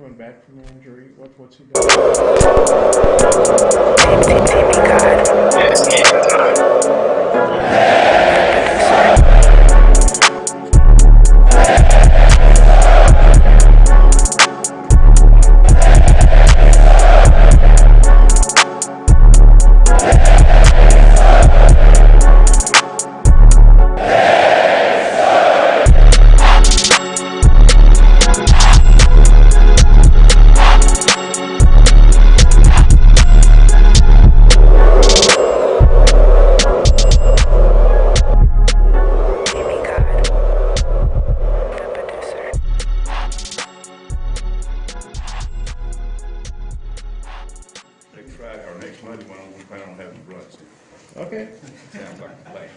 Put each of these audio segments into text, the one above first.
coming back from the injury? What's he Next Monday, we plan on having runs. Okay. Sounds like a plan.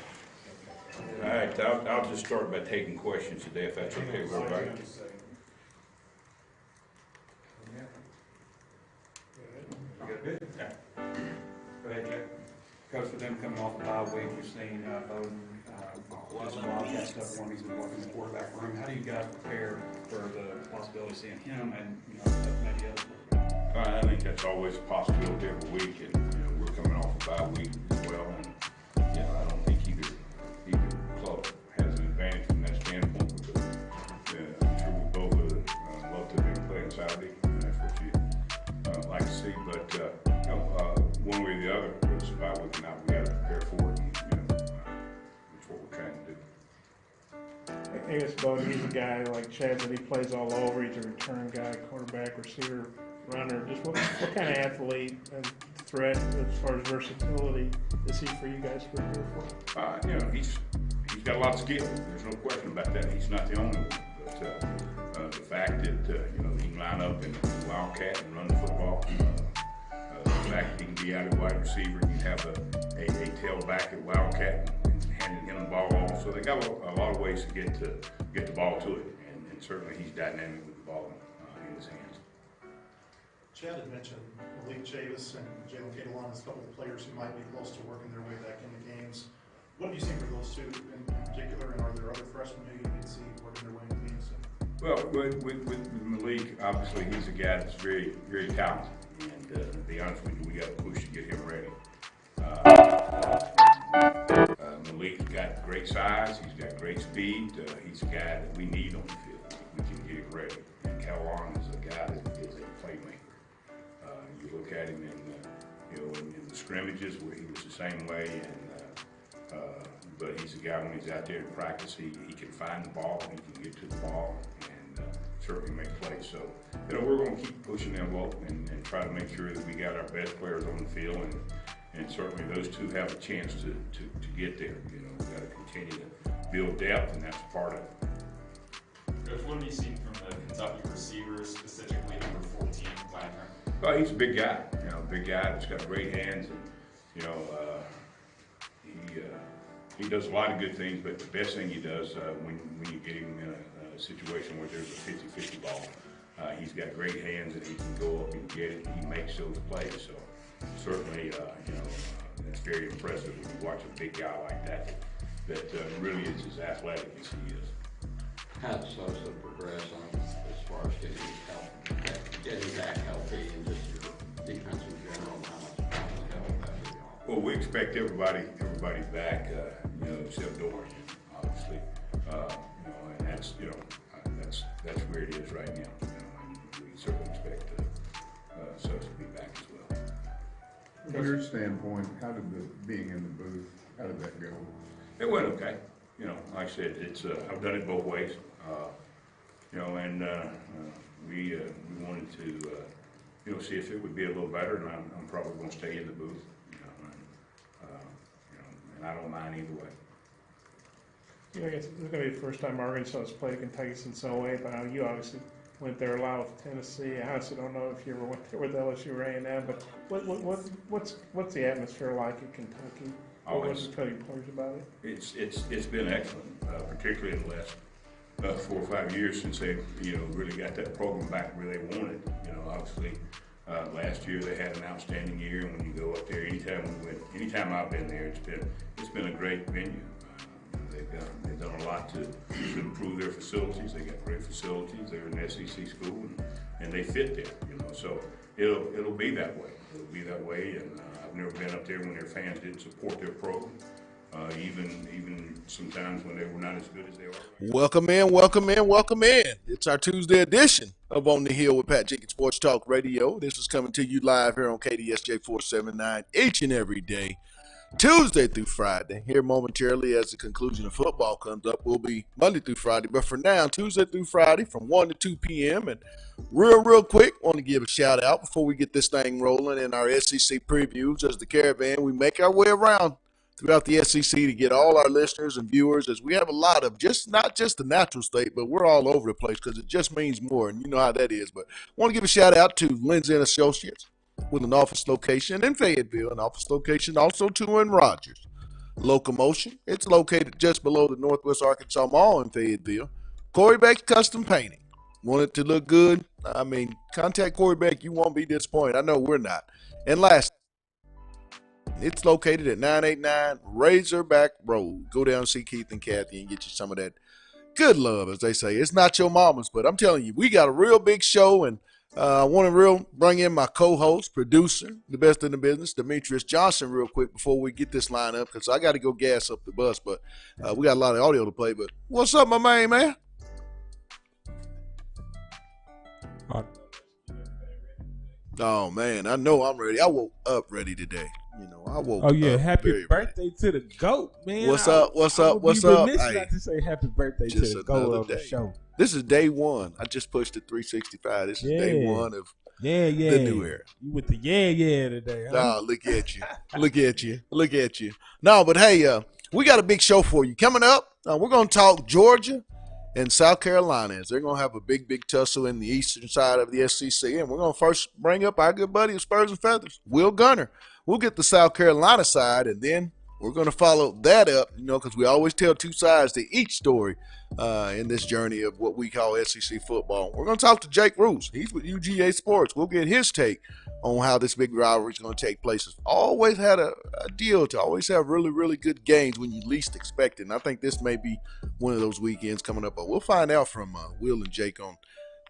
All right, I'll just start by taking questions today, if that's okay with everybody. Good. Go ahead, Jack. Coach, with them coming off the bye week, we've seen Bowden do some wildcat stuff when he's been working in the quarterback room. How do you guys prepare for the possibility of seeing him and maybe others? I think that's always a possibility every week, and we're coming off a bye week as well. And I don't think either club has an advantage from that standpoint. Because I'm sure we both would love to be playing Saturday, and that's what you like to see. But one way or the other, it's a bye week, and now we got to prepare for it. And that's what we're trying to do. I guess Bowden, he's a guy like Chad that he plays all over. He's a return guy, quarterback, receiver, runner. Just what kind of athlete and threat as far as versatility is he for you guys to prepare for? He's got a lot of skill. There's no question about that. He's not the only one. But the fact that he can line up in the wildcat and run the football, the fact that he can be out at wide receiver, he can have a tailback at wildcat and handing him the ball off. So they got a lot of ways to get the ball to it, and certainly he's dynamic with the ball in his hands. Chad had mentioned Malik Chavis and Jalen Catalon as a couple of players who might be close to working their way back into games. What do you see for those two in particular, and are there other freshmen who you can see working their way into games? Well, with Malik, obviously he's a guy that's very, very talented, and to be honest with you, we got to push to get him ready. Malik's got great size, he's got great speed, he's a guy that we need on the field. We can get him ready. And Catalon is a guy that is a playmaker. You look at him in the scrimmages where he was the same way, but he's a guy when he's out there in practice, he can find the ball, he can get to the ball, and certainly make plays. So we're going to keep pushing the envelope and try to make sure that we got our best players on the field, and certainly those two have a chance to get there. We've got to continue to build depth, and that's part of it. Coach, what have you seen from the Kentucky receivers, specifically number 14, Wagner? He's a big guy, big guy that's got great hands, and he does a lot of good things. But the best thing he does when you get him in a situation where there's a 50-50 ball, he's got great hands, and he can go up and get it. And he makes those plays. So certainly, that's very impressive when you watch a big guy like that really is as athletic as he is. How does Sosa progress as far as getting back healthy, and just your defense in general? How much help that would be? Well, we expect everybody back, except Dorian, obviously. And that's where it is right now. And we certainly expect Sosa to be back as well. From your standpoint, how did being in the booth, how did that go? It went okay. Like I said, it's I've done it both ways. And we wanted to see if it would be a little better, and I'm probably going to stay in the booth. And I don't mind either way. I guess it's going to be the first time Arkansas has played Kentucky since '08, but you obviously went there a lot with Tennessee. I honestly don't know if you ever went there with LSU or A&M, but what's the atmosphere like at Kentucky? What was tell your players about it? It's been excellent, particularly in the last 4 or 5 years since they really got that program back where they wanted. Obviously last year they had an outstanding year, and when you go up there, anytime I've been there, it's been a great venue. They've done a lot to improve their facilities. They got great facilities. They're an SEC school, and they fit there, you know. So it'll be that way. It'll be that way. And I've never been up there when their fans didn't support their program. Even sometimes when they were not as good as they are. Welcome in, welcome in, welcome in. It's our Tuesday edition of On the Hill with Pat Jenkins Sports Talk Radio. This is coming to you live here on KDSJ 479 each and every day, Tuesday through Friday. Here momentarily as the conclusion of football comes up, we'll be Monday through Friday. But for now, Tuesday through Friday from 1 to 2 p.m. And real quick, want to give a shout out before we get this thing rolling in our SEC previews as the caravan. We make our way around throughout the SEC to get all our listeners and viewers, as we have a lot of not just the natural state, but we're all over the place because it just means more, and you know how that is. But I want to give a shout out to Lindsay and Associates with an office location in Fayetteville, an office location also too in Rogers. Locomotion, it's located just below the Northwest Arkansas Mall in Fayetteville. Corey Beck's Custom Painting. Want it to look good? I mean, contact Corey Beck. You won't be disappointed. I know we're not. And last, it's located at 989 Razorback Road. Go down and see Keith and Kathy and get you some of that good love, as they say. It's not your mama's, but I'm telling you, we got a real big show, and I want to bring in my co-host, producer, the best in the business, Demetrius Johnson, real quick before we get this line up, because I got to go gas up the bus, but we got a lot of audio to play. But what's up, my man? Oh, man, I know I'm ready. I woke up ready today. You know, I woke up. Oh, yeah, happy very birthday to the GOAT, man. What's up? I would be remiss not to say happy birthday to just the GOAT another of the day. show. This is day one. I just pushed it 365. This is day one of the new era. You with the today, huh? Oh, look at you. Look at you. No, but hey, we got a big show for you. Coming up, we're going to talk Georgia and South Carolina, as they're going to have a big tussle in the eastern side of the SEC. And we're going to first bring up our good buddy of Spurs and Feathers, Will Gunner. We'll get the South Carolina side, and then we're going to follow that up, you know, because we always tell two sides to each story in this journey of what we call SEC football. We're going to talk to Jake Roos. He's with UGA Sports. We'll get his take on how this big rivalry is going to take place. It's always had a deal to always have really good games when you least expect it, and I think this may be one of those weekends coming up. But we'll find out from Will and Jake on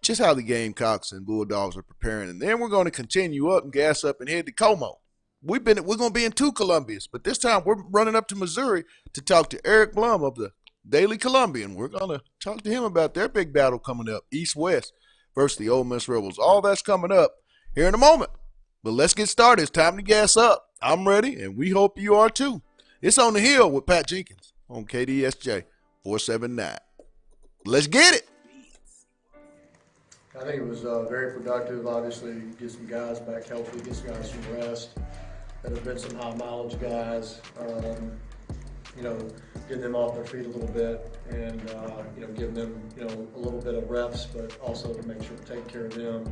just how the Gamecocks and Bulldogs are preparing. And then we're going to continue up and gas up and head to Como. We're going to be in two Columbias, but this time we're running up to Missouri to talk to Eric Blum of the Daily Columbian. We're going to talk to him about their big battle coming up, East-West versus the Ole Miss Rebels. All that's coming up here in a moment. But let's get started. It's time to gas up. I'm ready, and we hope you are too. It's On the Hill with Pat Jenkins on KDSJ 479. Let's get it. I think it was very productive. Obviously, get some guys back healthy, get some guys some rest. There have been some high mileage guys, getting them off their feet a little bit and, giving them, a little bit of reps, but also to make sure to take care of them.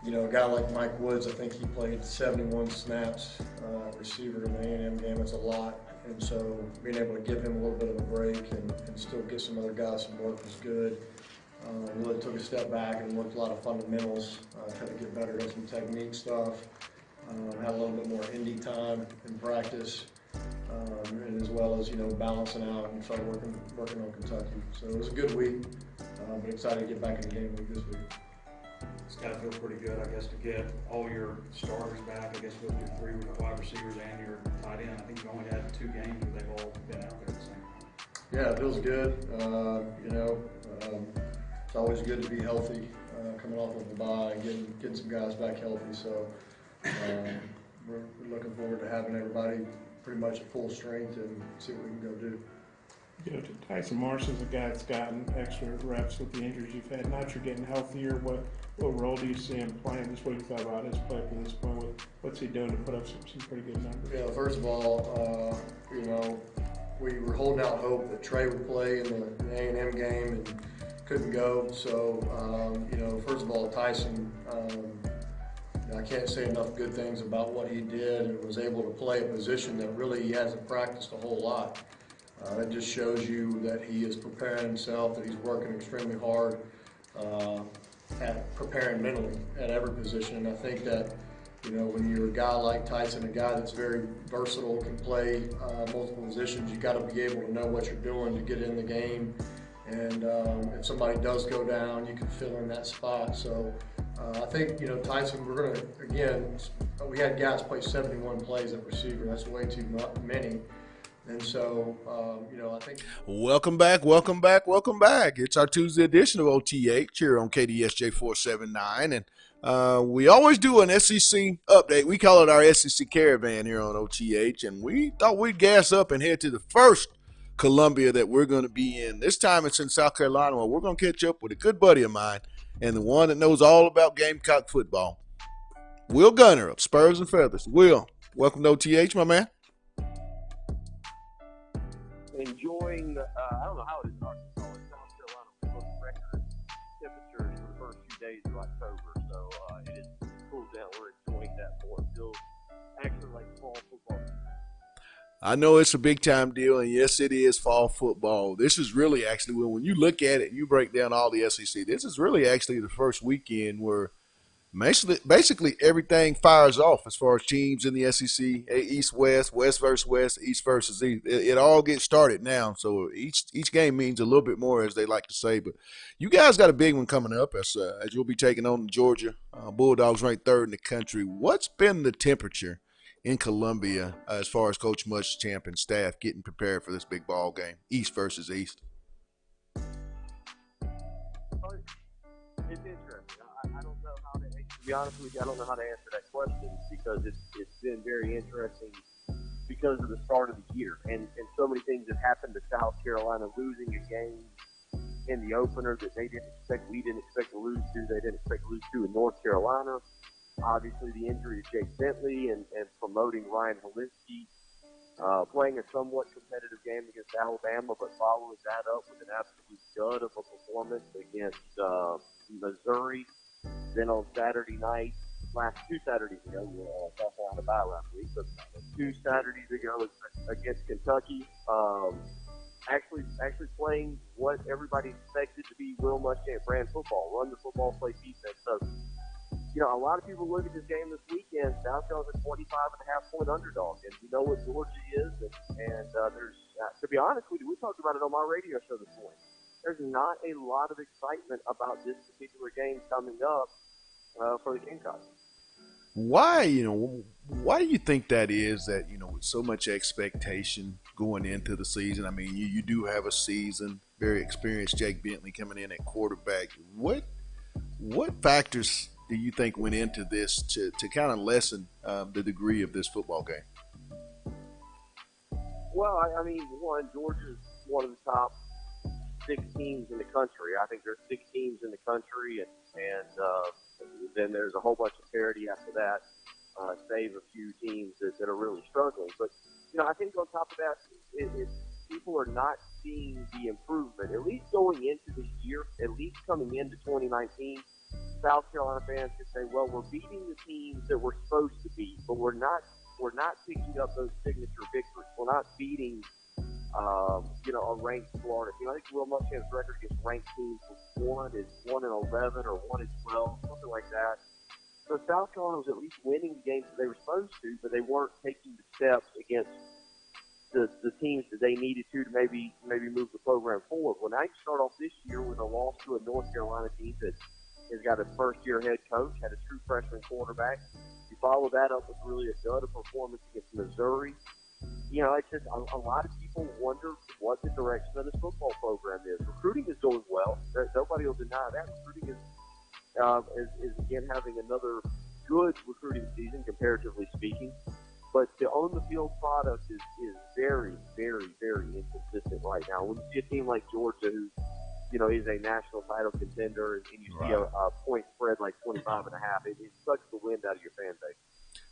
You know, a guy like Mike Woods, I think he played 71 snaps, receiver in the A&M game. That's a lot. And so being able to give him a little bit of a break and still get some other guys some work was good. Really took a step back and worked a lot of fundamentals, tried to get better at some technique stuff. Had a little bit more indie time in practice, and as well as, balancing out and start working on Kentucky. So it was a good week, but excited to get back in the game week this week. It's got to feel pretty good, I guess, to get all your starters back, I guess, with your 3 wide receivers and your tight end. I think you only had 2 games where they've all been out there at the same time. Yeah, it feels good. It's always good to be healthy, coming off of a bye and getting some guys back healthy. So we're looking forward to having everybody pretty much at full strength and see what we can go do. You know, Tyson Marsh is a guy that's gotten extra reps with the injuries you've had. Now that you're getting healthier, what role do you see him playing? Just what you thought about his play up to this point? What's he doing to put up some pretty good numbers? Yeah, first of all, we were holding out hope that Trey would play in the A&M game and couldn't go. So, first of all, Tyson, I can't say enough good things about what he did and was able to play a position that really he hasn't practiced a whole lot. That just shows you that he is preparing himself, that he's working extremely hard at preparing mentally at every position. And I think that You know, when you're a guy like Tyson, a guy that's very versatile, can play multiple positions, you got to be able to know what you're doing to get in the game. And if somebody does go down, you can fill in that spot. So I think, you know, Tyson, we're going to, again, we had guys play 71 plays at receiver. That's way too many. And so, you know, I think. Welcome back. It's our Tuesday edition of OTH here on KDSJ 479. And we always do an SEC update. We call it our SEC Caravan here on OTH. And we thought we'd gas up and head to the first Columbia that we're going to be in. This time it's in South Carolina, where we're going to catch up with a good buddy of mine and the one that knows all about Gamecock football, Will Gunner of Spurs and Feathers. Will, welcome to OTH, my man. Enjoying, I don't know how it is in Arkansas. In South Carolina, we look record temperatures for the first few days of October, so it is cooled down. We're enjoying that more. It feels actually like fall football. I know it's a big time deal, and yes, it is fall football. This is really actually, when you look at it and you break down all the SEC, this is really actually the first weekend where basically everything fires off as far as teams in the SEC, East, West, West versus West, East versus East. It all gets started now, so each game means a little bit more, as they like to say. But you guys got a big one coming up as you'll be taking on the Georgia Bulldogs, ranked third in the country. What's been the temperature in Columbia as far as Coach Muschamp and staff getting prepared for this big ball game, East versus East? It's interesting. I don't know how to, to be honest with you, I don't know how to answer that question because it's been very interesting because of the start of the year. And so many things have happened to South Carolina, losing a game in the opener that they didn't expect, we didn't expect to lose to, they didn't expect to lose to in North Carolina. Obviously, the injury to Jake Bentley and promoting Ryan Helinski, playing a somewhat competitive game against Alabama, but following that up with an absolute dud of a performance against Missouri. Then on Saturday night, two Saturdays ago, South Carolina bye last week, but 2 Saturdays ago against Kentucky, actually playing what everybody expected to be Will Muschamp brand football, run the football, play defense. So, you know, a lot of people look at this game this weekend. South Carolina's a 25.5-point underdog, and you know what Georgia is. And there's, to be honest with you, we talked about it on my radio show this morning. There's not a lot of excitement about this particular game coming up for the Gamecocks. Why do you think that is, that, with so much expectation going into the season? I mean, you do have a seasoned, very experienced Jake Bentley coming in at quarterback. What factors do you think went into this to kind of lessen the degree of this football game? Well, I mean, Georgia's one of the top 6 teams in the country. I think there's 6 teams in the country, and then there's a whole bunch of parity after that, save a few teams that are really struggling. But, I think on top of that, people are not seeing the improvement, at least going into the year, at least coming into 2019. South Carolina fans can say, well, we're beating the teams that we're supposed to beat, but we're not picking up those signature victories. We're not beating, a ranked Florida team. I think Will Muschamp's record against ranked teams was 1-11 or 1-12, something like that. So South Carolina was at least winning the games that they were supposed to, but they weren't taking the steps against the teams that they needed to maybe move the program forward. Well, now you start off this year with a loss to a North Carolina team that has got a first-year head coach, had a true freshman quarterback. You follow that up with really a dud of performance against Missouri. It's just a lot of people wonder what the direction of this football program is. Recruiting is going well. Nobody will deny that. Recruiting is again having another good recruiting season, comparatively speaking. But the on-the-field product is very, very, very inconsistent right now. When you see a team like Georgia, who is a national title contender, and you see a point spread like 25.5, it sucks the wind out of your fan base.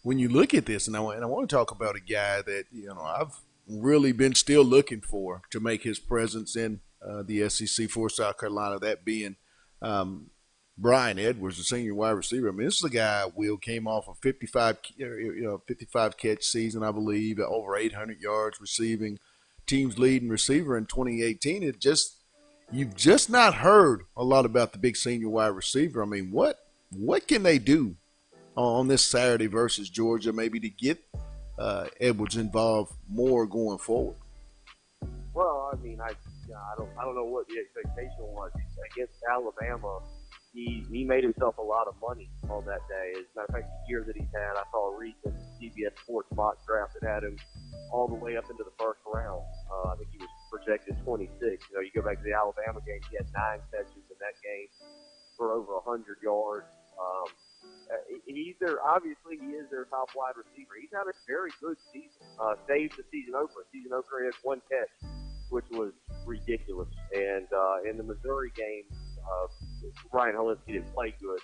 When you look at this, and I want to talk about a guy that I've really been still looking for to make his presence in the SEC for South Carolina, that being Brian Edwards, the senior wide receiver. I mean, this is a guy, Will, came off a 55 catch season, I believe, over 800 yards receiving, team's leading receiver in 2018. You've just not heard a lot about the big senior wide receiver. I mean, what can they do on this Saturday versus Georgia, maybe to get Edwards involved more going forward? Well, I mean, I don't know what the expectation was against Alabama. He made himself a lot of money on that day. As a matter of fact, the year that he's had, I saw a recent CBS Sports mock draft that had him all the way up into the first round. I think he was projected 26. You know, you go back to the Alabama game, he had 9 catches in that game for over 100 yards. Obviously he is their top wide receiver. He's had a very good season. Saved the season opener. Season opener, he had 1 catch, which was ridiculous. And in the Missouri game, Ryan Helinski didn't play good.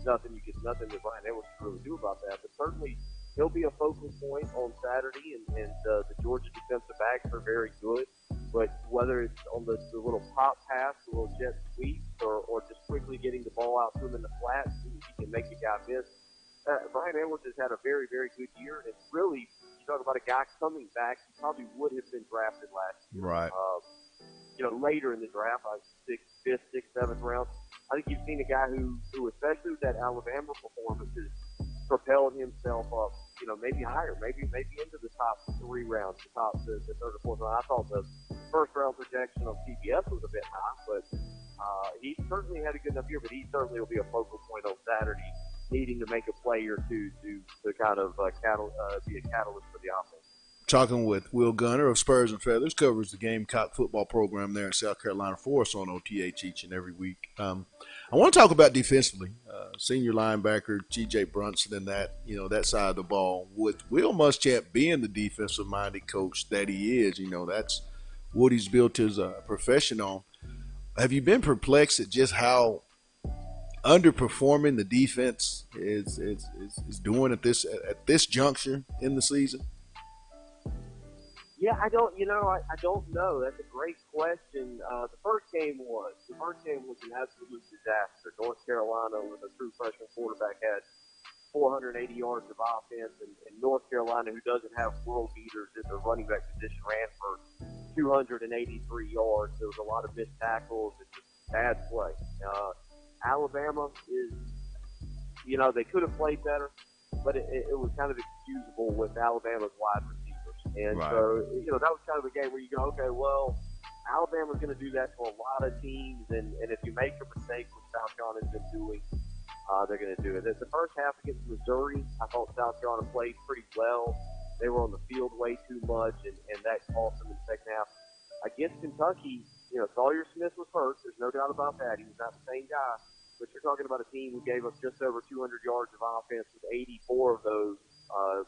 Nothing that Ryan Edwards can really do about that. But certainly he'll be a focal point on Saturday, and the Georgia defensive backs are very good. But whether it's on the little pop pass, the little jet sweep, or just quickly getting the ball out to him in the flat, he can make a guy miss. Ryan Edwards has had a very, very good year, and it's really, you talk about a guy coming back, he probably would have been drafted last year. Right. Later in the draft, 6th, 5th, 6th, 7th round. I think you've seen a guy who especially with that Alabama performance, has propelled himself up, maybe higher, maybe into the top 3 rounds, the 3rd or 4th round. I thought the first round projection on CBS was a bit high, but he certainly had a good enough year, but he certainly will be a focal point on Saturday, needing to make a play or two to kind of be a catalyst for the offense. Talking with Will Gunner of Spurs and Feathers, covers the Gamecock football program there in South Carolina for us on OTH each and every week. I want to talk about defensively. Senior linebacker T.J. Brunson and that side of the ball. With Will Muschamp being the defensive-minded coach that he is, that's what he's built his profession on. Have you been perplexed at just how underperforming the defense is doing at this juncture in the season? Yeah, I don't know. That's a great question. The first game was an absolute disaster. North Carolina, with a true freshman quarterback, had 480 yards of offense, and North Carolina, who doesn't have world beaters at the running back position, ran for 283 yards. There was a lot of missed tackles and just bad play. Alabama is, they could have played better, but it was kind of excusable with Alabama's wide receivers. And right. So, that was kind of a game where you go, okay, well, Alabama's going to do that to a lot of teams, and if you make a mistake, what South Carolina's been doing, they're going to do it. The first half against Missouri, I thought South Carolina played pretty well. They were on the field way too much, and that cost them in the second half. Against Kentucky, Sawyer Smith was hurt. There's no doubt about that. He was not the same guy. But you're talking about a team who gave us just over 200 yards of offense, with 84 of those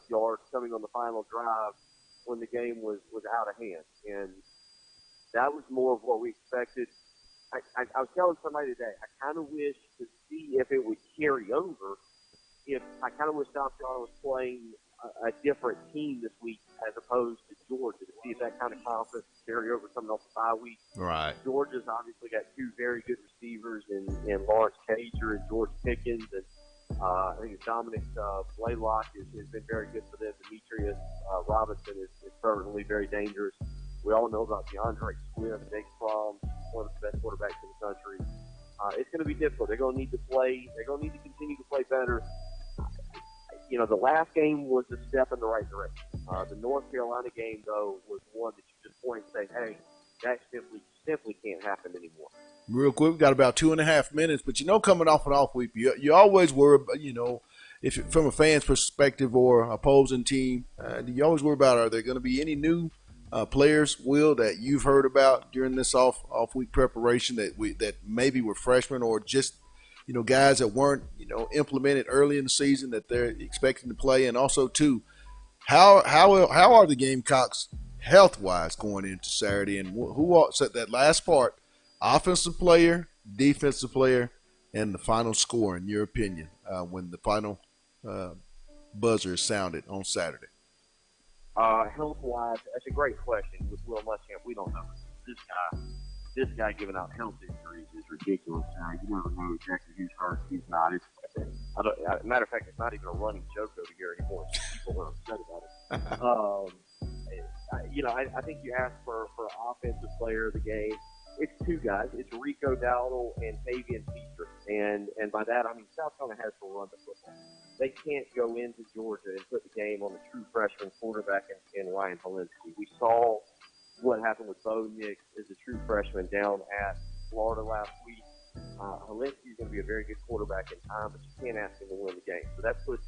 yards coming on the final drive when the game was out of hand. And that was more of what we expected. I was telling somebody today, I kind of wish to see if it would carry over. I kind of wish South Carolina was playing a different team this week as opposed to Georgia, to see if that kind of confidence carry over coming off the bye week. Right. Georgia's obviously got 2 very good receivers in Lawrence Cager and George Pickens, and I think Dominic Blaylock has been very good for them. Demetrius Robinson is certainly very dangerous. We all know about DeAndre Swift, Jake Fromm, one of the best quarterbacks in the country. It's going to be difficult. They're going to need to play. They're going to need to continue to play better. The last game was a step in the right direction. The North Carolina game, though, was one that you just point and say, hey, that simply can't happen anymore. Real quick, we've got about 2.5 minutes, but coming off an off week, you always worry about, if from a fan's perspective or opposing team, you always worry about, are there going to be any new players, Will, that you've heard about during this off week preparation that maybe were freshmen or just guys that weren't implemented early in the season that they're expecting to play, and also too, how are the Gamecocks health wise going into Saturday, and who are that last part? Offensive player, defensive player, and the final score, in your opinion, when the final buzzer is sounded on Saturday? Health-wise, that's a great question. With Will Muschamp, we don't know. This guy giving out health injuries is ridiculous. You never know exactly who's hurt, who's not. Matter of fact, it's not even a running joke over here anymore. People are upset about it. I think you asked for offensive player of the game. It's two guys. It's Rico Dowdle and Tavian Petrie. And by that, I mean South Carolina has to run the football. They can't go into Georgia and put the game on the true freshman quarterback in Ryan Holinsky. We saw what happened with Bo Nix as a true freshman down at Florida last week. Holinsky is going to be a very good quarterback in time, but you can't ask him to win the game. So that puts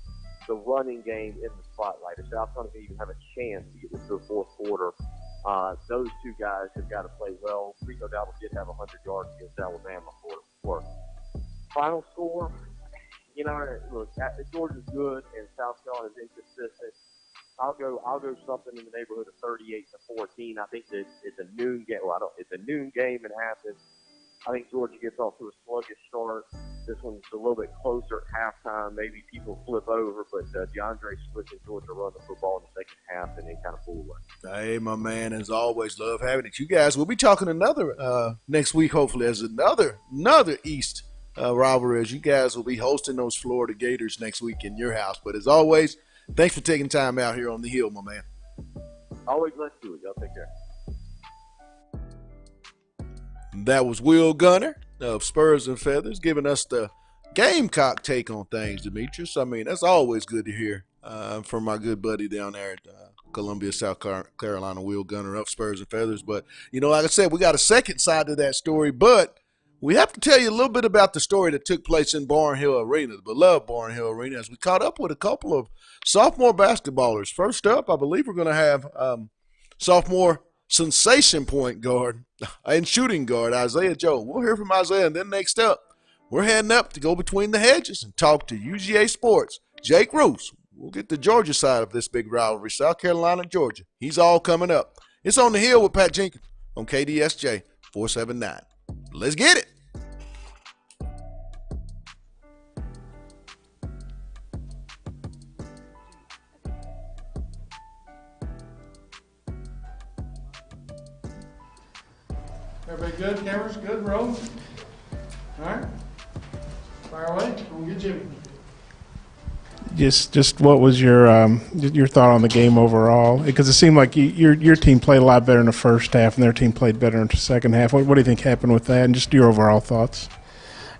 the running game in the spotlight. If South Carolina even have a chance to get this to the fourth quarter, those two guys have got to play well. Rico Dowdle did have 100 yards against Alabama for final score. You know, look, Georgia's good and South Carolina's inconsistent. I'll go something in the neighborhood of 38-14. I think that it's a noon game. Well, it's a noon game in Athens. I think Georgia gets off to a sluggish start. This one's a little bit closer at halftime. Maybe people flip over, but DeAndre Swift and Georgia run the football in the second half and then kind of pull away. Hey, my man, as always, love having it. You guys, we'll be talking another next week, hopefully, as another East rivalry, as you guys will be hosting those Florida Gators next week in your house. But as always, thanks for taking time out here on the Hill, my man. Always let's do it. Y'all take care. That was Will Gunner of Spurs and Feathers giving us the Gamecock take on things, Demetrius. I mean, that's always good to hear from my good buddy down there at Columbia, South Carolina, Will Gunner of Spurs and Feathers. But, you know, like I said, we got a second side to that story, but we have to tell you a little bit about the story that took place in Barnhill Arena, the beloved Barnhill Arena, as we caught up with a couple of sophomore basketballers. First up, I believe we're going to have sophomore sensation point guard and shooting guard Isaiah Joe. We'll hear from Isaiah, and then next up, we're heading up to go between the hedges and talk to UGA Sports. Jake Roos. We'll get the Georgia side of this big rivalry, South Carolina, Georgia. He's all coming up. It's On the Hill with Pat Jenkins on KDSJ 479. Let's get it. Everybody good? Cameras good? Roll? All right. Fire away. We'll get Jimmy. Just what was your thought on the game overall? Because it seemed like your team played a lot better in the first half, and their team played better in the second half. What do you think happened with that, and just your overall thoughts?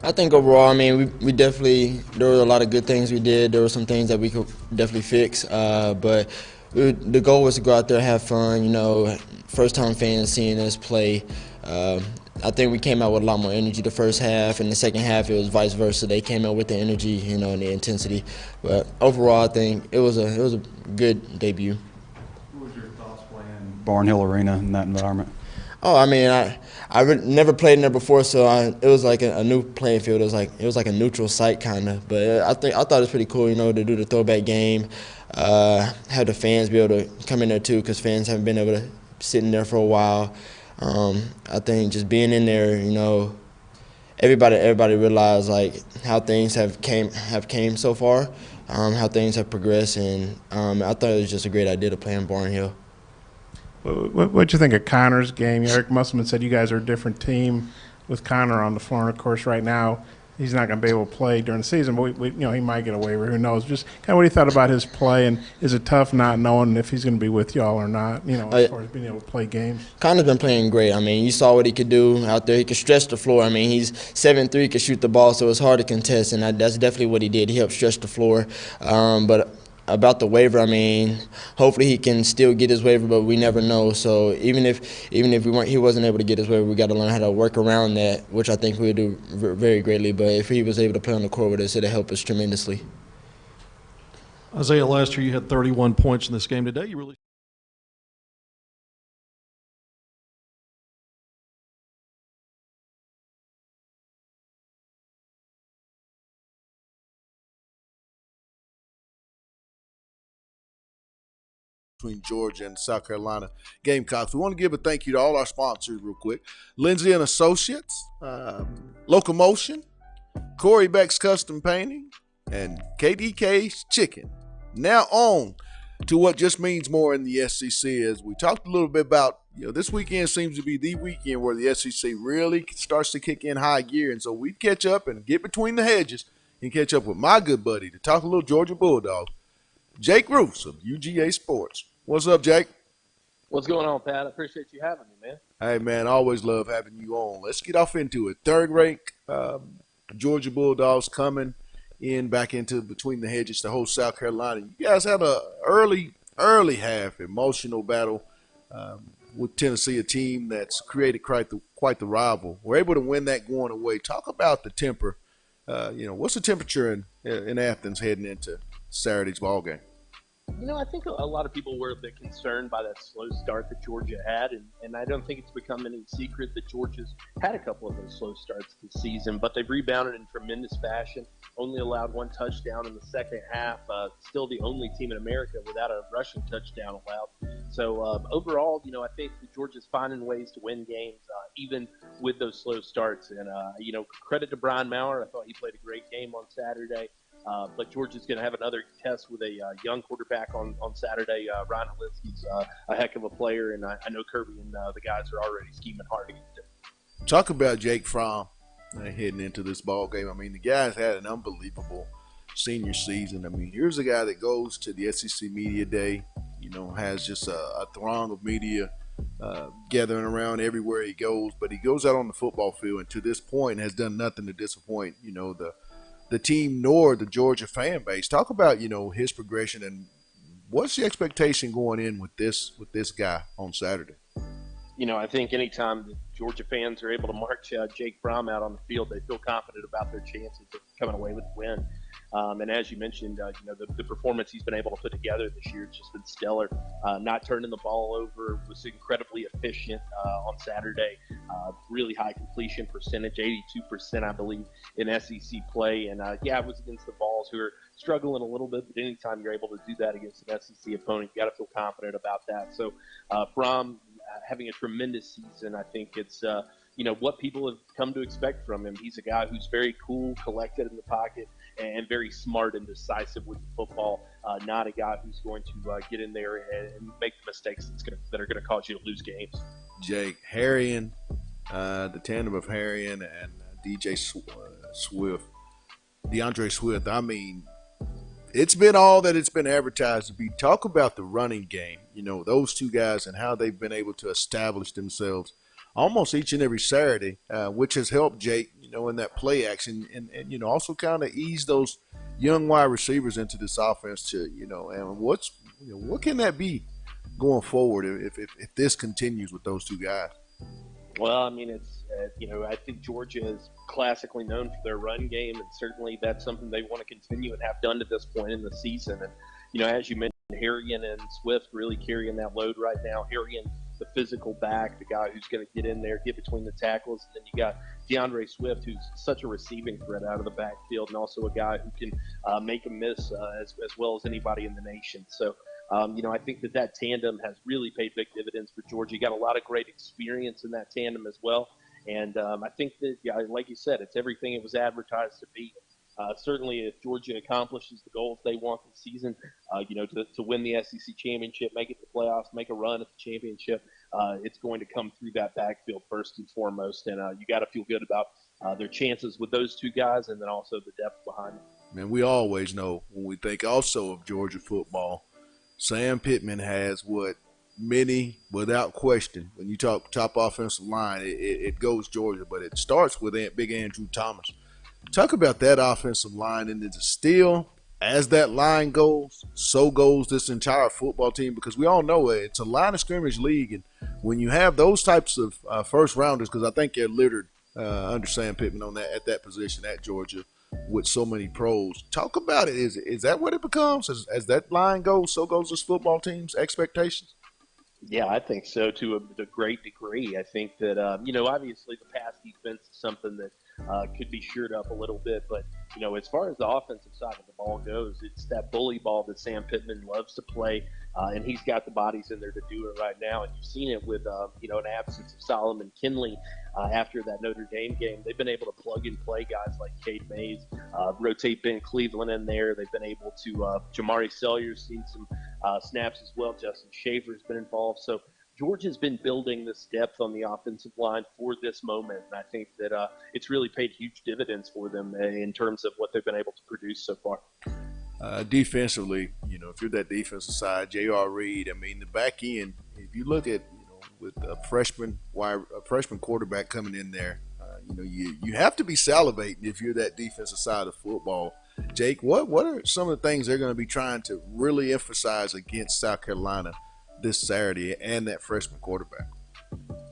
I think overall, I mean, we definitely, there were a lot of good things we did. There were some things that we could definitely fix, but the goal was to go out there and have fun. You know, first-time fans seeing us play. I think we came out with a lot more energy the first half, and the second half it was vice versa. They came out with the energy, you know, and the intensity. But overall, I think it was a good debut. What was your thoughts playing Barnhill Arena in that environment? Oh, I mean, I never played in there before, so it was like a new playing field. It was like a neutral site kind of. But I thought it was pretty cool, you know, to do the throwback game, have the fans be able to come in there too, because fans haven't been able to sit in there for a while. I think just being in there, you know, everybody realized like how things have came so far, how things have progressed, and I thought it was just a great idea to play in Barnhill. What'd you think of Connor's game? Eric Musselman said you guys are a different team with Connor on the floor, and of course right now he's not going to be able to play during the season, but you know, he might get a waiver. Who knows? Just kind of what he thought about his play, and is it tough not knowing if he's going to be with y'all or not, you know, as far as being able to play games? Connor's been playing great. I mean, you saw what he could do out there. He could stretch the floor. I mean, he's 7'3", could shoot the ball, so it's hard to contest, and that's definitely what he did. He helped stretch the floor. But about the waiver, I mean, hopefully he can still get his waiver, but we never know. So even if he wasn't able to get his waiver, we got to learn how to work around that, which I think we'll do very greatly. But if he was able to play on the court with us, it'll help us tremendously. Isaiah, last year you had 31 points in this game. Today you really between Georgia and South Carolina Gamecocks. We want to give a thank you to all our sponsors real quick. Lindsay and Associates, Locomotion, Corey Beck's Custom Painting, and KDK's Chicken. Now on to what just means more in the SEC. As we talked a little bit about, you know, this weekend seems to be the weekend where the SEC really starts to kick in high gear. And so we catch up and get between the hedges and catch up with my good buddy to talk a little Georgia Bulldog, Jake Roos of UGA Sports. What's up, Jake? What's going on, Pat? I appreciate you having me, man. Hey, man, always love having you on. Let's get off into it. Third-ranked Georgia Bulldogs coming in back into between the hedges to host South Carolina. You guys had a early half emotional battle with Tennessee, a team that's created quite the rival. We're able to win that going away. Talk about the temper. What's the temperature in Athens heading into Saturday's ball game? I think a lot of people were a bit concerned by that slow start that Georgia had, and I don't think it's become any secret that Georgia's had a couple of those slow starts this season, but they've rebounded in tremendous fashion, only allowed one touchdown in the second half, still the only team in America without a rushing touchdown allowed. So overall, I think that Georgia's finding ways to win games, even with those slow starts. And, credit to Brian Maurer. I thought he played a great game on Saturday. But Georgia's going to have another test with a young quarterback on Saturday. Ryan Holinsky's a heck of a player, and I know Kirby and the guys are already scheming hard against him. Talk about Jake Fromm heading into this ball game. I mean, the guy's had an unbelievable senior season. I mean, here's a guy that goes to the SEC Media Day, has just a throng of media gathering around everywhere he goes, but he goes out on the football field and to this point has done nothing to disappoint, the team nor the Georgia fan base. Talk about, his progression and what's the expectation going in with this guy on Saturday? I think anytime the Georgia fans are able to march Jake Fromm out on the field, they feel confident about their chances of coming away with the win. And as you mentioned, the performance he's been able to put together this year has just been stellar. Not turning the ball over, was incredibly efficient on Saturday. Really high completion percentage, 82%, I believe, in SEC play. And it was against the Vols, who are struggling a little bit. But anytime you're able to do that against an SEC opponent, you got to feel confident about that. So Fromm having a tremendous season, I think it's what people have come to expect from him. He's a guy who's very cool, collected in the pocket, and very smart and decisive with the football. Not a guy who's going to get in there and make the mistakes that are going to cause you to lose games. Jake, Harrion, the tandem of Harrion and DeAndre Swift. I mean, it's been all that it's been advertised to be. Talk about the running game, those two guys and how they've been able to establish themselves almost each and every Saturday, which has helped Jake, in that play action and also kind of ease those young wide receivers into this offense to, and what can that be going forward if this continues with those two guys? Well, I mean, it's, I think Georgia is classically known for their run game, and certainly that's something they want to continue and have done to this point in the season. And, as you mentioned, Harrion and Swift really carrying that load right now. Harrion, the physical back, the guy who's going to get in there, get between the tackles. And then you got DeAndre Swift, who's such a receiving threat out of the backfield, and also a guy who can make a miss as well as anybody in the nation. So, I think that tandem has really paid big dividends for Georgia. You got a lot of great experience in that tandem as well. And I think that, like you said, it's everything it was advertised to be. Certainly, if Georgia accomplishes the goals they want this season, to win the SEC championship, make it to the playoffs, make a run at the championship, it's going to come through that backfield first and foremost. And you got to feel good about their chances with those two guys, and then also the depth behind them. Man, we always know when we think also of Georgia football, Sam Pittman has what many, without question, when you talk top offensive line, it goes Georgia, but it starts with Big Andrew Thomas. Talk about that offensive line, and it's still, as that line goes, so goes this entire football team, because we all know it's a line of scrimmage league, and when you have those types of first rounders, because I think they're littered under Sam Pittman at that position at Georgia with so many pros. Talk about it. Is that what it becomes? As that line goes, so goes this football team's expectations? Yeah, I think so to a great degree. I think that, obviously the pass defense is something that could be shored up a little bit. But, as far as the offensive side of the ball goes, it's that bully ball that Sam Pittman loves to play. And he's got the bodies in there to do it right now. And you've seen it with, an absence of Solomon Kinley after that Notre Dame game. They've been able to plug and play guys like Cade Mays, rotate Ben Cleveland in there. They've been able to, Jamari Sellier's seen some snaps as well. Justin Schaefer's been involved. So Georgia's been building this depth on the offensive line for this moment. And I think that it's really paid huge dividends for them in terms of what they've been able to produce so far. Defensively, if you're that defensive side, J.R. Reed, I mean, the back end, if you look at, with a freshman quarterback coming in there, you have to be salivating if you're that defensive side of football. Jake, what are some of the things they're going to be trying to really emphasize against South Carolina this Saturday and that freshman quarterback?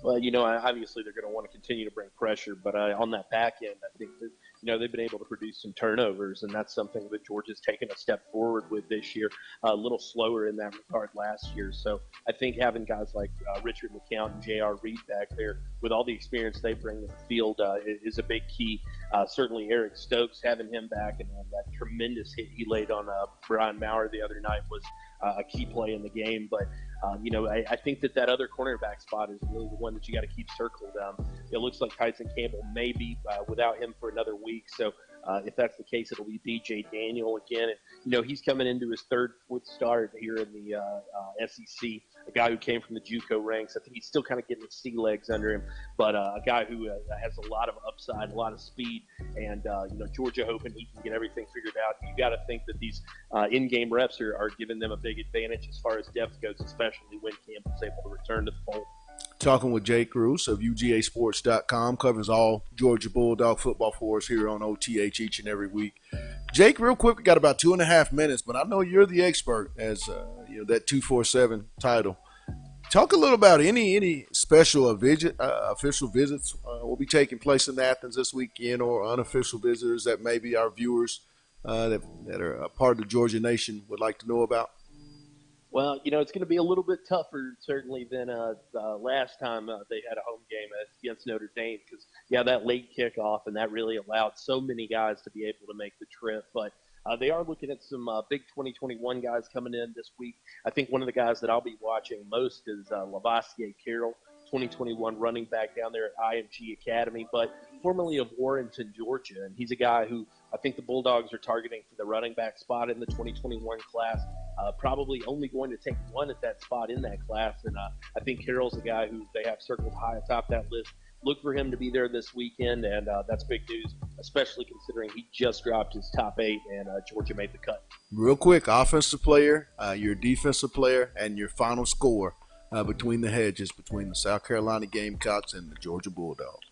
Well, obviously they're going to want to continue to bring pressure, but on that back end, I think that, they've been able to produce some turnovers, and that's something that Georgia's taken a step forward with this year, a little slower in that regard last year. So I think having guys like Richard McCount and J.R. Reed back there with all the experience they bring to the field is a big key. Certainly Eric Stokes, having him back, and that tremendous hit he laid on Brian Maurer the other night was a key play in the game. But I think that other cornerback spot is really the one that you got to keep circled. It looks like Tyson Campbell may be without him for another week. So if that's the case, it'll be DJ Daniel again. And, he's coming into his fourth start here in the SEC, a guy who came from the JUCO ranks. I think he's still kind of getting his sea legs under him, but a guy who has a lot of upside, a lot of speed, and, Georgia hoping he can get everything figured out. You got to think that these in-game reps are giving them a big advantage as far as depth goes, especially when Campbell's able to return to the fold. Talking with Jake Roos of UGAsports.com, covers all Georgia Bulldog football for us here on OTH each and every week. Jake, real quick, we got about 2.5 minutes, but I know you're the expert as that 247 title. Talk a little about any special official visits will be taking place in Athens this weekend, or unofficial visitors that maybe our viewers that are a part of the Georgia Nation would like to know about. Well, it's going to be a little bit tougher, certainly, than last time they had a home game against Notre Dame because, that late kickoff, and that really allowed so many guys to be able to make the trip. But they are looking at some big 2021 guys coming in this week. I think one of the guys that I'll be watching most is Lavassie Carroll, 2021 running back down there at IMG Academy, but formerly of Warrenton, Georgia. And he's a guy who I think the Bulldogs are targeting for the running back spot in the 2021 class. Probably only going to take one at that spot in that class. And I think Carroll's a guy who they have circled high atop that list. Look for him to be there this weekend, and that's big news, especially considering he just dropped his top 8 and Georgia made the cut. Real quick, offensive player, your defensive player, and your final score between the hedges between the South Carolina Gamecocks and the Georgia Bulldogs.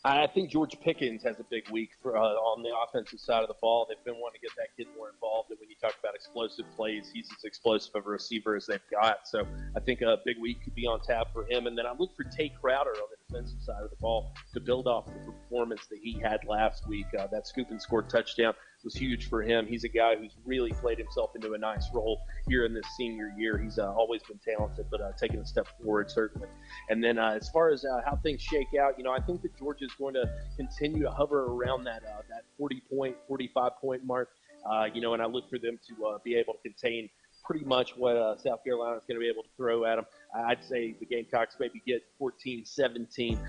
I think George Pickens has a big week on the offensive side of the ball. They've been wanting to get that kid more involved. And when you talk about explosive plays, he's as explosive of a receiver as they've got. So I think a big week could be on tap for him. And then I look for Tate Crowder on the defensive side of the ball to build off the performance that he had last week. That scoop and score touchdown was huge for him. He's a guy who's really played himself into a nice role here in this senior year. He's always been talented, but taking a step forward, certainly. And then as far as how things shake out, I think that Georgia's going to continue to hover around that 40-point, 45-point mark, and I look for them to be able to contain pretty much what South Carolina is going to be able to throw at them. I'd say the Gamecocks maybe get 14-17,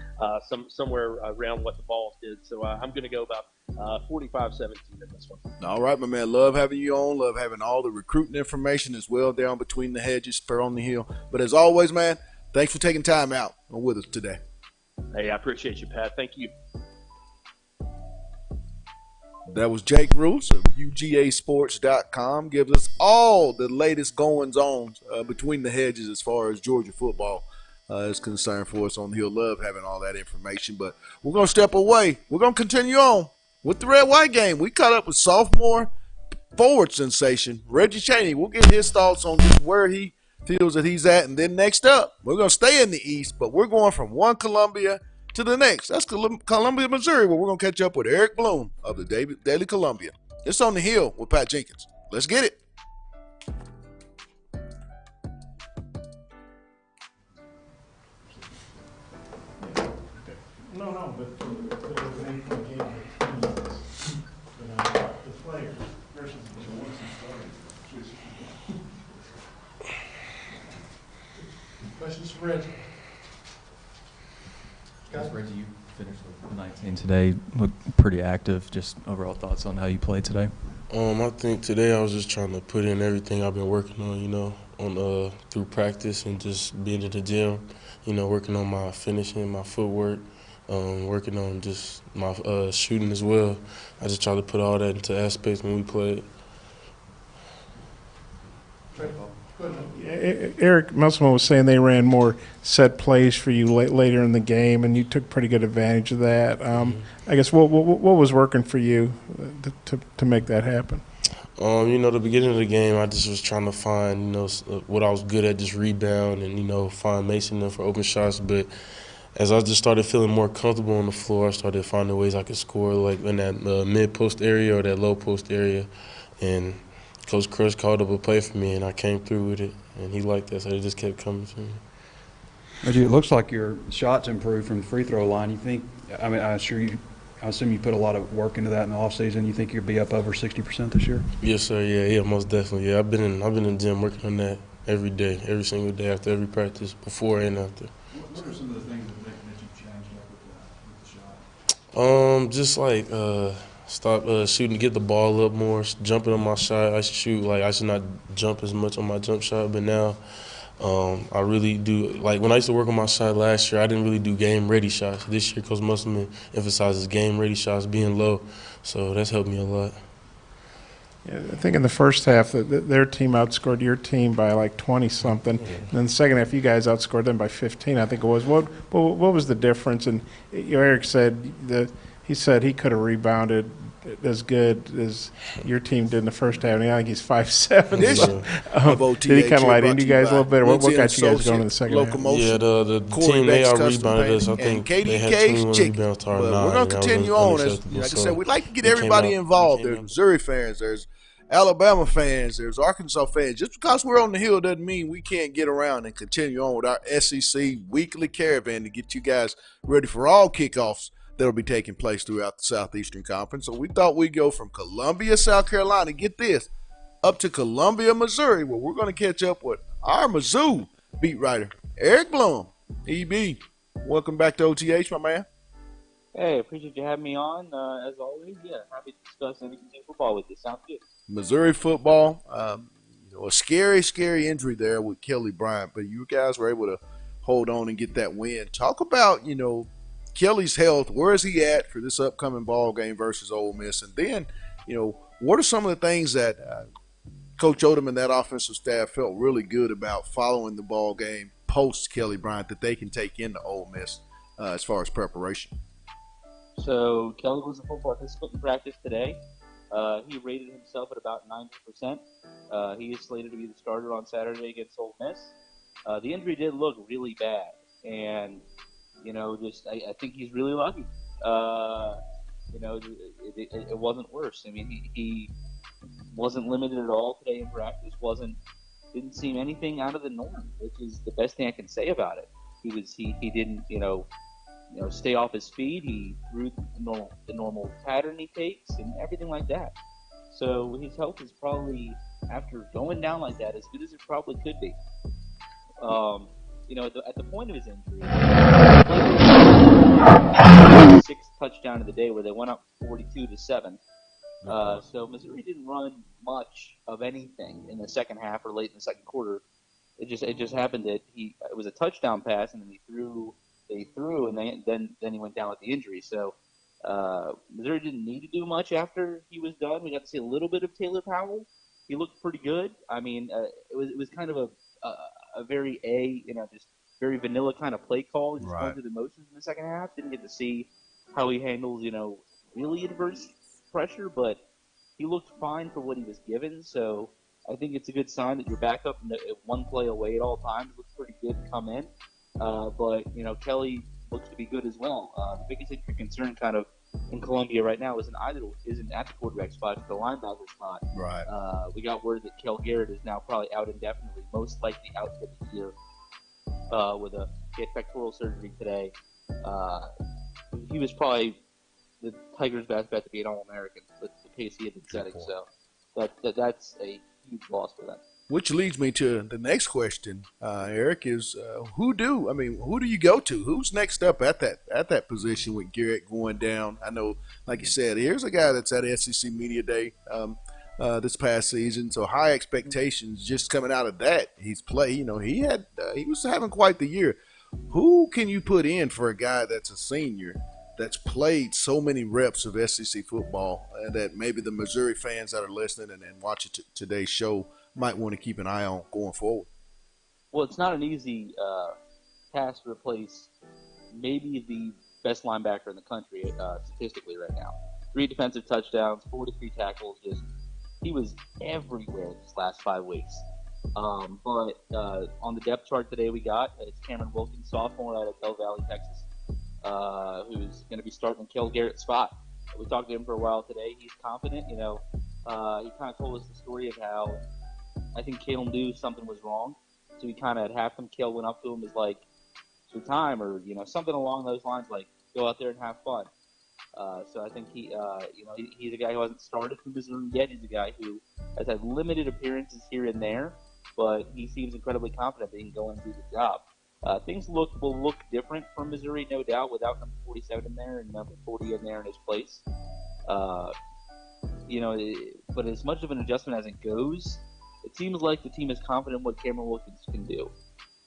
somewhere around what the Vols did. So I'm going to go about 45-17 in this one. All right, my man. Love having you on. Love having all the recruiting information as well down between the hedges, spur on the hill. But as always, man, thanks for taking time out with us today. Hey, I appreciate you, Pat. Thank you. That was Jake Roos of UGAsports.com. Gives us all the latest goings-on between the hedges as far as Georgia football is concerned for us on the hill. Love having all that information. But we're going to step away. We're going to continue on with the red-white game. We caught up with sophomore forward sensation Reggie Chaney. We'll get his thoughts on just where he feels that he's at. And then next up, we're going to stay in the East, but we're going from one Columbia to the next. That's Columbia, Missouri, where we're going to catch up with Eric Bloom of the Daily Columbia. It's on the hill with Pat Jenkins. Let's get it. No, but the main game the players versus the ones who started. Questions for Reggie? Guys, Reggie, you finished with 19 today. Looked pretty active. Just overall thoughts on how you played today? I think today I was just trying to put in everything I've been working on, through practice and just being in the gym, working on my finishing, my footwork, working on just my shooting as well. I just try to put all that into aspects when we played. Eric Musselman was saying they ran more set plays for you later in the game, and you took pretty good advantage of that. I guess what was working for you to make that happen? The beginning of the game, I just was trying to find, what I was good at, just rebound and, find Mason in for open shots. But as I just started feeling more comfortable on the floor, I started finding ways I could score, like in that mid-post area or that low-post area. And Coach Crush called up a play for me, and I came through with it. And he liked that, so it just kept coming to me. Reggie, it looks like your shots improved from the free throw line. You think, I assume you put a lot of work into that in the offseason. You think you'll be up over 60% this year? Yes, sir. Yeah, most definitely. Yeah, I've been in the gym working on that every day, every single day, after every practice, before and after. What are some of the things that you've changed with the shot? Just like stop shooting, get the ball up more, jumping on my shot. I should not jump as much on my jump shot, but now I really do. Like when I used to work on my shot last year, I didn't really do game-ready shots. This year, Coach Musselman emphasizes game-ready shots, being low, so that's helped me a lot. Yeah, I think in the first half, their team outscored your team by like 20-something. And then the second half, you guys outscored them by 15, I think it was. What was the difference? And Eric said he said he could have rebounded as good as your team did in the first half. And I think he's 5'7". So, did he kind of light into you guys a little bit? Or what got you guys going in the second half? Yeah, the team, they out-rebounded us. I think they had 21 rebounds to our 9. We're going to continue on. Like I said, we'd like to get everybody involved. There's Missouri fans. There's Alabama fans, there's Arkansas fans. Just because we're on the hill doesn't mean we can't get around and continue on with our SEC weekly caravan to get you guys ready for all kickoffs that'll be taking place throughout the Southeastern Conference. So we thought we'd go from Columbia, South Carolina, get this, up to Columbia, Missouri, where we're going to catch up with our Mizzou beat writer, Eric Blum. EB, welcome back to OTH, my man. Hey, appreciate you having me on. As always, happy to discuss anything football with you. Sounds good. Missouri football, a scary, scary injury there with Kelly Bryant, but you guys were able to hold on and get that win. Talk about, Kelly's health. Where is he at for this upcoming ball game versus Ole Miss? And then, what are some of the things that Coach Odom and that offensive staff felt really good about following the ball game post Kelly Bryant that they can take into Ole Miss as far as preparation? So Kelly was a full participant in practice today. He rated himself at about 90%. He is slated to be the starter on Saturday against Ole Miss. The injury did look really bad, and I think he's really lucky. It wasn't worse. I mean, he wasn't limited at all today in practice. Didn't seem anything out of the norm, which is the best thing I can say about it. He didn't stay off his feet. He threw the normal pattern he takes and everything like that. So his health is probably, after going down like that, as good as it probably could be. At the point of his injury, sixth touchdown of the day where they went up 42-7. So Missouri didn't run much of anything in the second half or late in the second quarter. It just happened that it was a touchdown pass, and then they threw, and then he went down with the injury. So Missouri didn't need to do much after he was done. We got to see a little bit of Taylor Powell. He looked pretty good. I mean, it was kind of a very just very vanilla kind of play call. Just going through the motions in the second half. Didn't get to see how he handles really adverse pressure, but he looked fine for what he was given. So I think it's a good sign that you're back up one play away at all times. Looks pretty good to come in. But Kelly looks to be good as well. The biggest injury concern kind of in Columbia right now isn't at the quarterback spot, it's the linebacker spot. Right. We got word that Kel Garrett is now probably out indefinitely, most likely out for the year. He had pectoral surgery today. He was probably the Tigers' best bet to be an All-American with the pace he had been setting. So that's a huge loss for them. Which leads me to the next question, Eric, is who do you go to? Who's next up at that position with Garrett going down? I know, like you said, here's a guy that's at SEC Media Day this past season, so high expectations just coming out of that. He's played, he was having quite the year. Who can you put in for a guy that's a senior that's played so many reps of SEC football that maybe the Missouri fans that are listening and watching today's show might want to keep an eye on going forward? Well, it's not an easy task to replace maybe the best linebacker in the country statistically right now. 3 defensive touchdowns, 43 tackles. He was everywhere these last 5 weeks. But on the depth chart today we got, it's Cameron Wilkins, sophomore out of Del Valley, Texas, who's going to be starting to Cale Garrett's spot. We talked to him for a while today. He's confident. He kind of told us the story of how I think Cale knew something was wrong. So he kind of at halftime, Cale went up to him, was like, "It's your time," or something along those lines, like "Go out there and have fun." So I think he's a guy who hasn't started for Missouri yet. He's a guy who has had limited appearances here and there, but he seems incredibly confident that he can go and do the job. Things will look different for Missouri, no doubt, without number 47 in there and number 40 in there in his place. But as much of an adjustment as it goes, it seems like the team is confident in what Cameron Wilkins can do.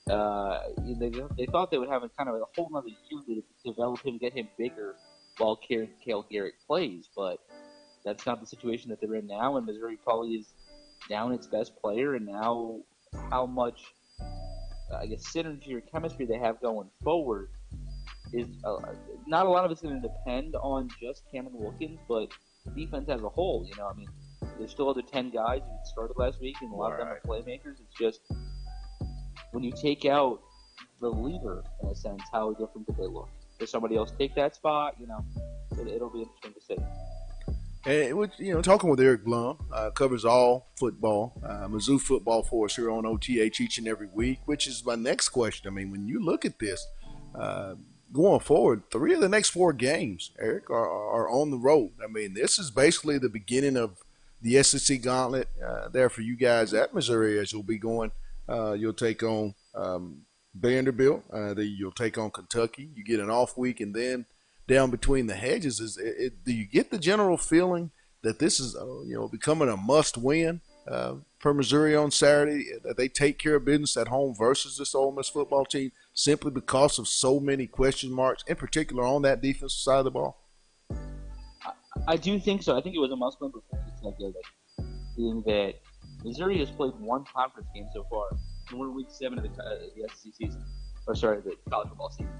They thought they would have a whole other year to develop him, get him bigger while Cale Garrett plays, but that's not the situation that they're in now, and Missouri probably is down its best player, and now how much, synergy or chemistry they have going forward is not a lot of it's going to depend on just Cameron Wilkins, but the defense as a whole. There's still other 10 guys who started last week, and a lot of them are playmakers. It's just when you take out the leader, in a sense, how different do they look? Does somebody else take that spot? It'll be interesting to see. And talking with Eric Blum, covers all football, Mizzou football for us here on OTH each and every week, which is my next question. I mean, when you look at this, going forward, 3 of the next 4 games, Eric, are on the road. I mean, this is basically the beginning of the SEC gauntlet there for you guys at Missouri, as you'll be going. You'll take on Vanderbilt. Then you'll take on Kentucky. You get an off week, and then down between the hedges, do you get the general feeling that this is becoming a must-win for Missouri on Saturday, that they take care of business at home versus this Ole Miss football team simply because of so many question marks, in particular on that defensive side of the ball? I do think so. I think it was a must-win before Kentucky, being that Missouri has played 1 conference game so far, and we're in week 7 of the SEC season, the college football season.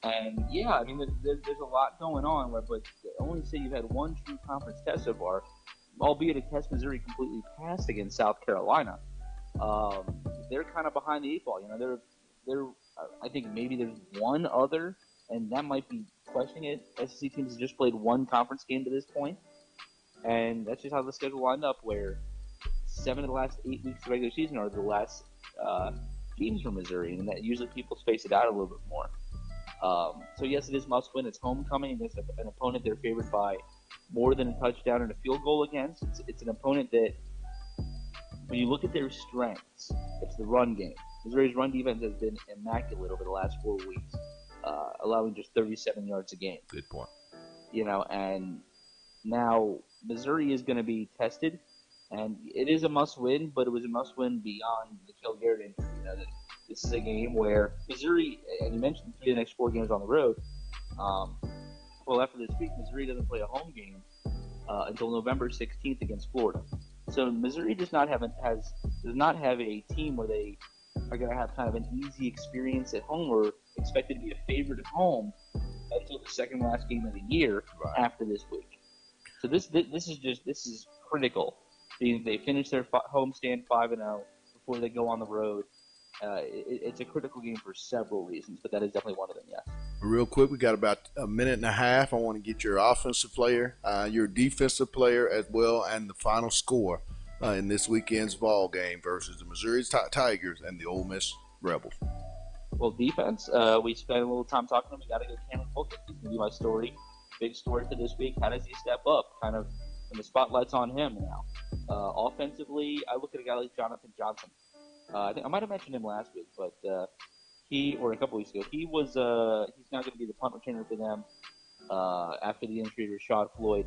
And yeah, there's a lot going on, but only say you've had 1 true conference test so far, albeit a test Missouri completely passed against South Carolina. They're kind of behind the 8 ball. They're I think maybe there's 1 other, and that might be questioning it. SEC teams have just played 1 conference game to this point, and that's just how the schedule lined up, where 7 of the last 8 weeks of regular season are the last teams from Missouri, and that usually people space it out a little bit more. So yes, it is must win. It's homecoming against an opponent they're favored by more than a touchdown and a field goal against. It's an opponent that, when you look at their strengths, it's the run game. Missouri's run defense has been immaculate over the last 4 weeks, allowing just 37 yards a game. Good point. And now Missouri is going to be tested, and it is a must-win, but it was a must-win beyond the Cale Garrett injury. This is a game where Missouri, and you mentioned 3 of the next 4 games on the road. After this week, Missouri doesn't play a home game until November 16th against Florida. So Missouri does not have a team where they are going to have kind of an easy experience at home or expected to be a favorite at home until the second last game of the year after this week. So this is critical. They finish their homestand 5-0 before they go on the road. It's a critical game for several reasons, but that is definitely one of them, yes. Real quick, we got about a minute and a half. I want to get your offensive player, your defensive player as well, and the final score in this weekend's ball game versus the Missouri Tigers and the Ole Miss Rebels. Well, defense, we spent a little time talking to him. We got to go Cameron Wilkins. He's going to be my story. Big story for this week. How does he step up? Kind of when the spotlight's on him now. Offensively, I look at a guy like Jonathan Johnson. I think I might have mentioned him last week, but a couple weeks ago, he's now going to be the punt returner for them after the injury to Rashad Floyd,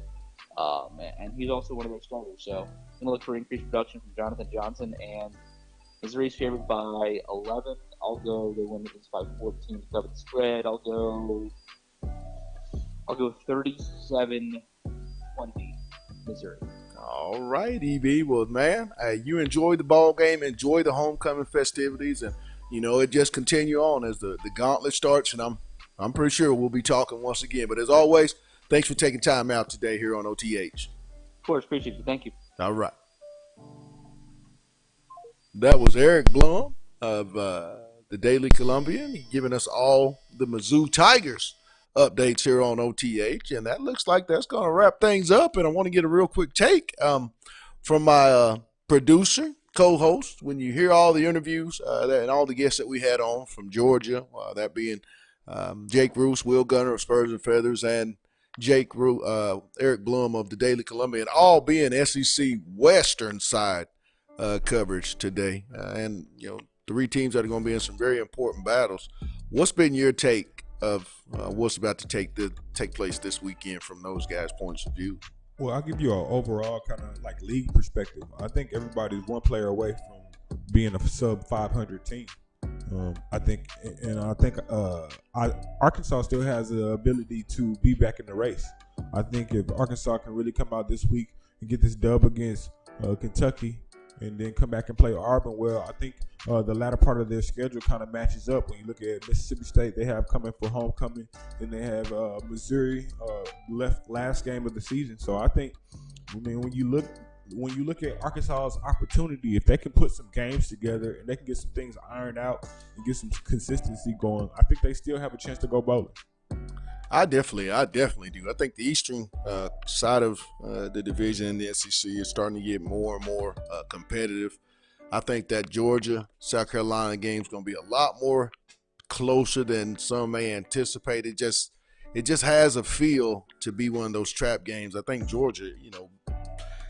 and he's also one of their starters. So I'm going to look for increased production from Jonathan Johnson, and Missouri's favored by 11. I'll go they win against by 14 to cover the spread. I'll go 37-20 Missouri. All right, EB. Well, man, you enjoy the ball game, enjoy the homecoming festivities, and it just continue on as the gauntlet starts. And I'm pretty sure we'll be talking once again. But as always, thanks for taking time out today here on OTH. Of course, appreciate it. Thank you. All right. That was Eric Blum of the Daily Columbian, giving us all the Mizzou Tigers updates here on OTH, and that looks like that's going to wrap things up. And I want to get a real quick take from my producer, co-host. When you hear all the interviews and all the guests that we had on from Georgia, that being Jake Roos, Will Gunner of Spurs and Feathers, and Eric Blum of the Daily Columbian, all being SEC Western side coverage today, and three teams that are going to be in some very important battles. What's been your take of what's about to take place this weekend from those guys' points of view? Well, I'll give you an overall kind of like league perspective. I think everybody's one player away from being a sub 500 team. I think Arkansas still has the ability to be back in the race. I think if Arkansas can really come out this week and get this dub against Kentucky, and then come back and play Auburn, well, I think the latter part of their schedule kind of matches up. When you look at Mississippi State, they have coming for homecoming, and they have Missouri last game of the season. So I think, when you look at Arkansas's opportunity, if they can put some games together and they can get some things ironed out and get some consistency going, I think they still have a chance to go bowling. I definitely do. I think the eastern side of the division in the SEC is starting to get more and more competitive. I think that Georgia-South Carolina game is going to be a lot more closer than some may anticipate. It just has a feel to be one of those trap games. I think Georgia,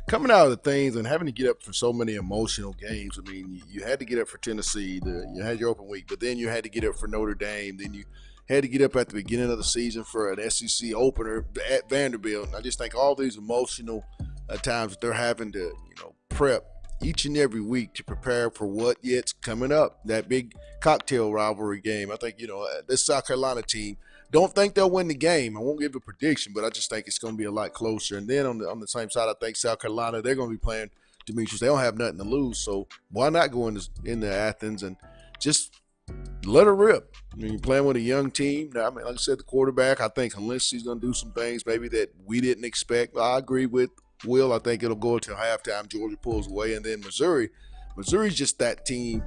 coming out of the things and having to get up for so many emotional games. I mean, you had to get up for Tennessee. You had your open week, but then you had to get up for Notre Dame. Then you had to get up at the beginning of the season for an SEC opener at Vanderbilt. And I just think all these emotional times that they're having to, prep each and every week to prepare for what yet's coming up, that big cocktail rivalry game. I think, this South Carolina team, don't think they'll win the game. I won't give a prediction, but I just think it's going to be a lot closer. And then on the same side, I think South Carolina, they're going to be playing Demetrius. They don't have nothing to lose, so why not go into Athens and just let her rip? You're playing with a young team. Now, like I said, the quarterback, I think Helinski's going to do some things maybe that we didn't expect. I agree with Will. I think it'll go until halftime. Georgia pulls away. And then Missouri's just that team.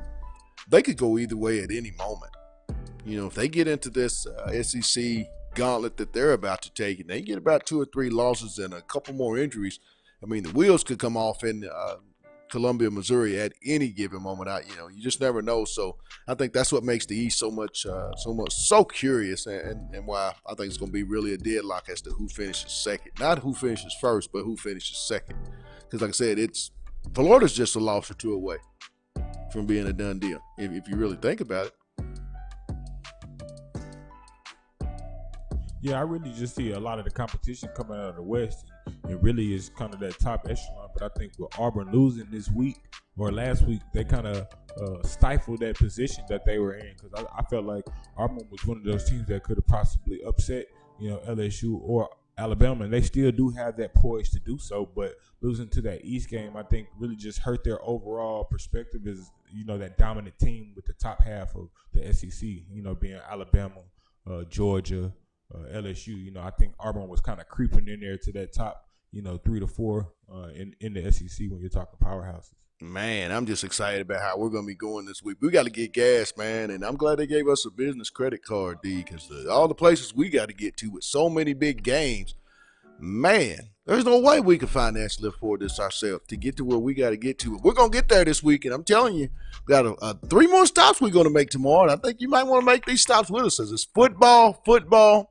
They could go either way at any moment. If they get into this SEC gauntlet that they're about to take and they get about 2 or 3 losses and a couple more injuries, I mean, the wheels could come off in Columbia, Missouri at any given moment. You just never know. So I think that's what makes the East so curious, and why I think it's going to be really a deadlock as to who finishes second. Not who finishes first, but who finishes second. Because like I said, Florida's just a loss or 2 away from being a done deal, if you really think about it. Yeah, I really just see a lot of the competition coming out of the West. It really is kind of that top echelon, but I think with Auburn losing this week or last week, they kind of stifled that position that they were in, because I felt like Auburn was one of those teams that could have possibly upset, LSU or Alabama, and they still do have that poise to do so, but losing to that East game, I think really just hurt their overall perspective as, that dominant team with the top half of the SEC, being Alabama, Georgia, LSU. I think Auburn was kind of creeping in there to that top, 3 to 4 in the SEC when you're talking powerhouses. Man, I'm just excited about how we're going to be going this week. We got to get gas, man, and I'm glad they gave us a business credit card, D, because all the places we got to get to with so many big games, man, there's no way we can financially afford this ourselves to get to where we got to get to. We're going to get there this week, and I'm telling you, we got 3 more stops we're going to make tomorrow, and I think you might want to make these stops with us, as it's football,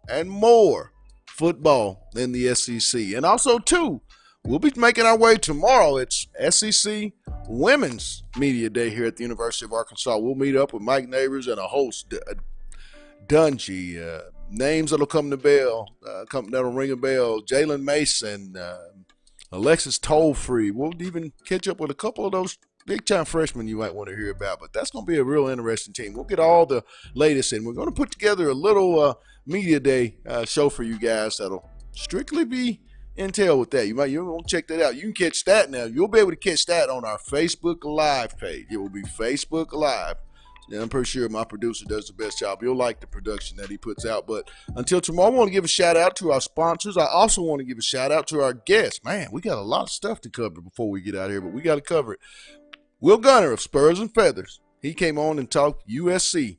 and more football in the SEC. And also, too, we'll be making our way tomorrow. It's SEC Women's Media Day here at the University of Arkansas. We'll meet up with Mike Neighbors and a host, Dungy, names that'll come to bell, that'll ring a bell. Jalen Mason, Alexis Tollfree. We'll even catch up with a couple of those big-time freshmen you might want to hear about. But that's going to be a real interesting team. We'll get all the latest in. We're going to put together a little media day show for you guys that'll strictly be intel with that. You want to check that out. You can catch that now. You'll be able to catch that on our Facebook Live page. It will be Facebook Live. And I'm pretty sure my producer does the best job. You'll like the production that he puts out. But until tomorrow, I want to give a shout out to our sponsors. I also want to give a shout out to our guests. Man, we got a lot of stuff to cover before we get out of here, but we got to cover it. Will Gunner of Spurs and Feathers. He came on and talked USC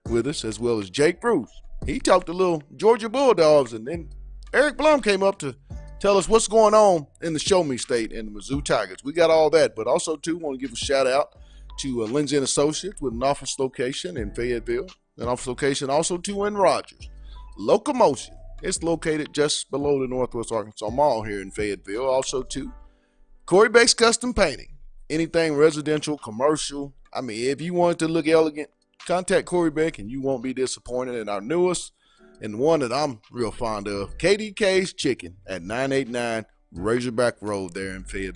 with us, as well as Jake Bruce. He talked a little Georgia Bulldogs, and then Eric Blum came up to tell us what's going on in the Show Me State and the Mizzou Tigers. We got all that, but also, too, want to give a shout out to Lindsay & Associates with an office location in Fayetteville, an office location also, too, in Rogers. Locomotion. It's located just below the Northwest Arkansas Mall here in Fayetteville. Also, too, Corey Bates Custom Painting. Anything residential, commercial. I mean, if you want it to look elegant, contact Corey Beck and you won't be disappointed. And our newest and one that I'm real fond of, KDK's Chicken at 989 Razorback Road there in Fayetteville.